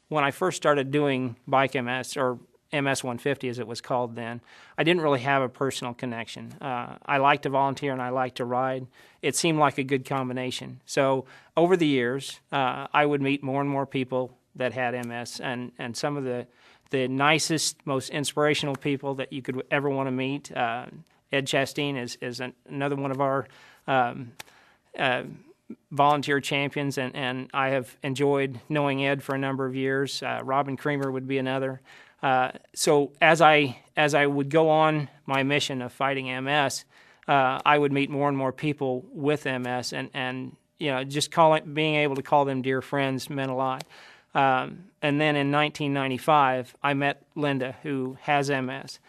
when I first started doing Bike MS, or MS 150 as it was called then, I didn't really have a personal connection. I like to volunteer and I like to ride. It seemed like a good combination. So over the years, I would meet more and more people that had MS, and some of the nicest, most inspirational people that you could ever want to meet. Ed Chastain is another one of our volunteer champions, and I have enjoyed knowing Ed for a number of years. Robin Creamer would be another. So as I would go on my mission of fighting MS, I would meet more and more people with MS, and just being able to call them dear friends meant a lot. And then in 1995, I met Linda, who has MS.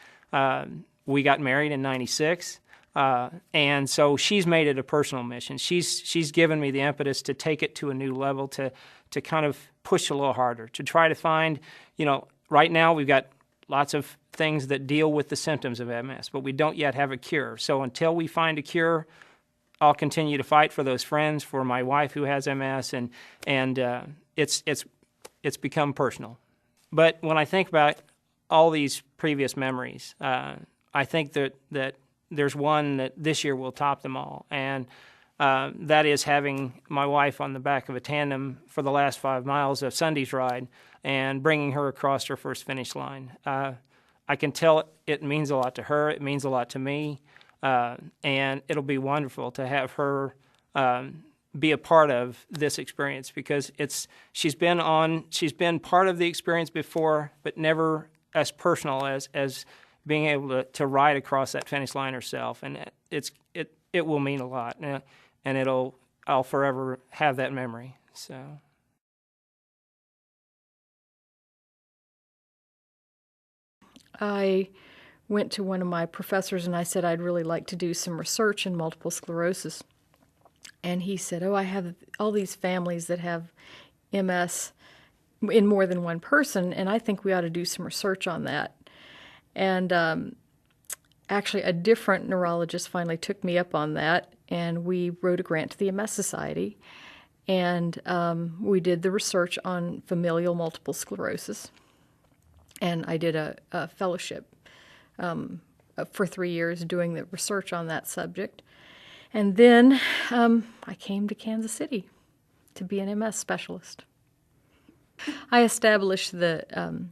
We got married in '96. And so she's made it a personal mission. She's given me the impetus to take it to a new level, to kind of push a little harder, to try to find, right now we've got lots of things that deal with the symptoms of MS, but we don't yet have a cure. So until we find a cure, I'll continue to fight for those friends, for my wife who has MS, and it's become personal. But when I think about all these previous memories, I think that there's one that this year will top them all, and that is having my wife on the back of a tandem for the last 5 miles of Sunday's ride and bringing her across her first finish line. I can tell it means a lot to her. It means a lot to me, and it'll be wonderful to have her be a part of this experience, because she's been part of the experience before, but never as personal as being able to ride across that finish line herself, and it will mean a lot, and I'll forever have that memory. So. I went to one of my professors and I said I'd really like to do some research in multiple sclerosis, and he said, "Oh, I have all these families that have MS in more than one person, and I think we ought to do some research on that." And actually, a different neurologist finally took me up on that, and we wrote a grant to the MS Society, and we did the research on familial multiple sclerosis. And I did a fellowship for 3 years doing the research on that subject. And then I came to Kansas City to be an MS specialist. I established the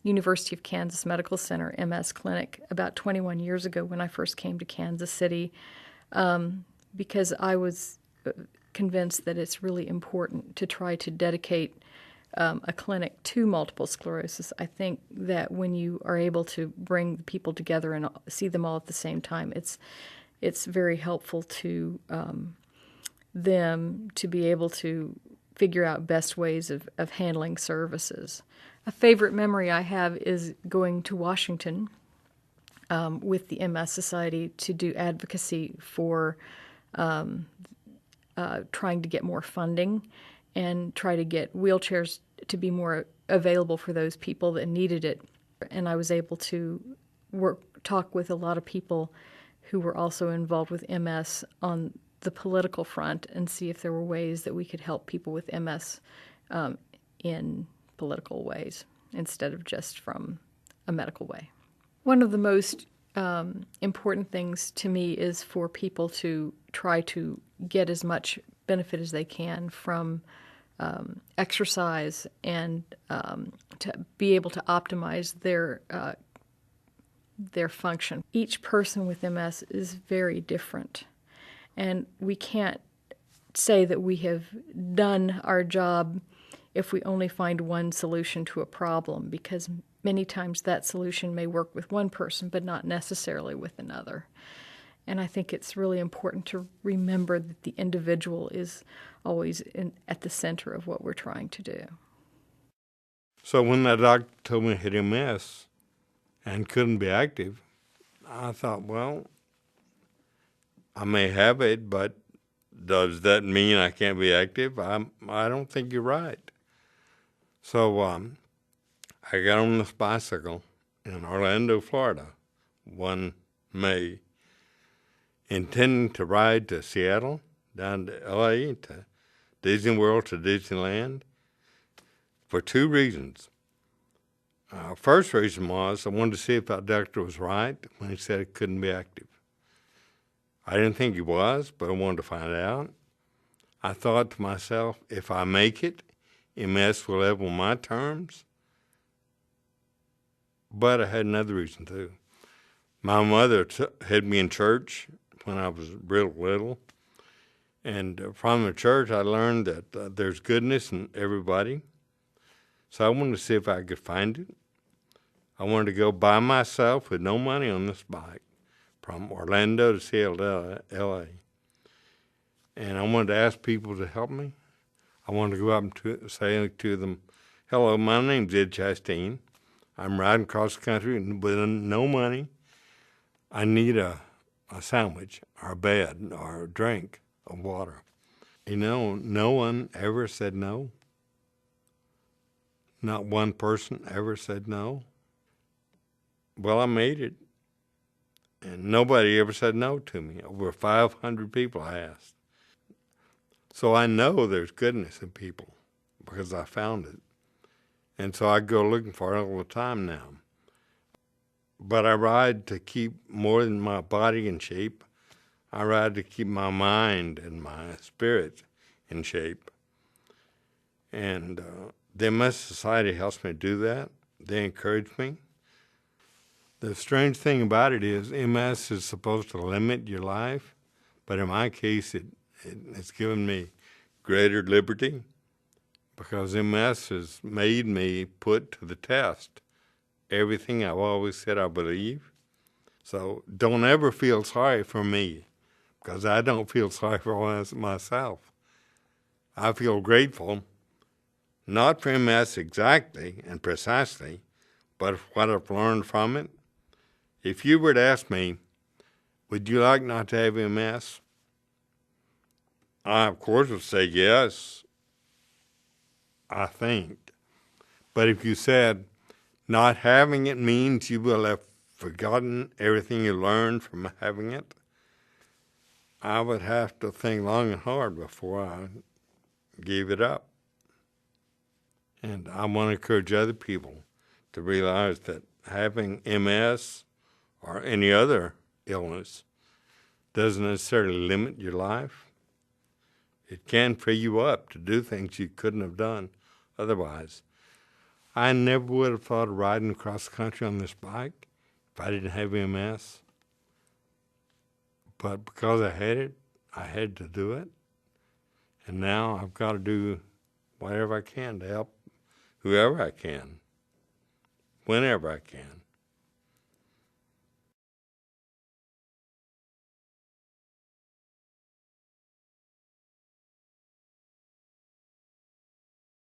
University of Kansas Medical Center MS clinic about 21 years ago when I first came to Kansas City, because I was convinced that it's really important to try to dedicate a clinic to multiple sclerosis. I think that when you are able to bring people together and see them all at the same time, it's very helpful to them to be able to figure out best ways of handling services. A favorite memory I have is going to Washington with the MS Society to do advocacy for trying to get more funding and try to get wheelchairs to be more available for those people that needed it. And I was able to talk with a lot of people who were also involved with MS on the political front and see if there were ways that we could help people with MS in political ways instead of just from a medical way. One of the most important things to me is for people to try to get as much benefit as they can from exercise and to be able to optimize their function. Each person with MS is very different, and we can't say that we have done our job if we only find one solution to a problem, because many times that solution may work with one person but not necessarily with another. And I think it's really important to remember that the individual is always at the center of what we're trying to do. So when that doctor told me I had MS and couldn't be active, I thought, well, I may have it, but does that mean I can't be active? I don't think you're right. So I got on this bicycle in Orlando, Florida, one May, intending to ride to Seattle, down to L.A., to Disney World, to Disneyland. for two reasons. First reason was I wanted to see if that doctor was right when he said it couldn't be active. I didn't think he was, but I wanted to find out. I thought to myself, if I make it, MS will live on my terms. But I had another reason too. My mother had me in church when I was real little. And from the church, I learned that there's goodness in everybody. So I wanted to see if I could find it. I wanted to go by myself with no money on this bike from Orlando to Seattle, L.A. And I wanted to ask people to help me. I wanted to go up and say to them, hello, my name's Ed Chastain. I'm riding across the country with no money. I need a sandwich or a bed or a drink of water. You know, no one ever said no. Not one person ever said no. Well, I made it. And nobody ever said no to me. Over 500 people I asked. So I know there's goodness in people because I found it. And so I go looking for it all the time now. But I ride to keep more than my body in shape. I ride to keep my mind and my spirit in shape. And the MS Society helps me do that. They encourage me. The strange thing about it is MS is supposed to limit your life, but in my case, it's given me greater liberty because MS has made me put to the test everything I've always said I believe. So don't ever feel sorry for me because I don't feel sorry for myself. I feel grateful, not for MS exactly and precisely, but what I've learned from it. If you were to ask me, would you like not to have MS? I, of course, would say yes, I think. But if you said not having it means you will have forgotten everything you learned from having it, I would have to think long and hard before I gave it up. And I want to encourage other people to realize that having MS or any other illness doesn't necessarily limit your life. It can free you up to do things you couldn't have done otherwise. I never would have thought of riding across the country on this bike if I didn't have MS. But because I had to do it. And now I've got to do whatever I can to help whoever I can, whenever I can.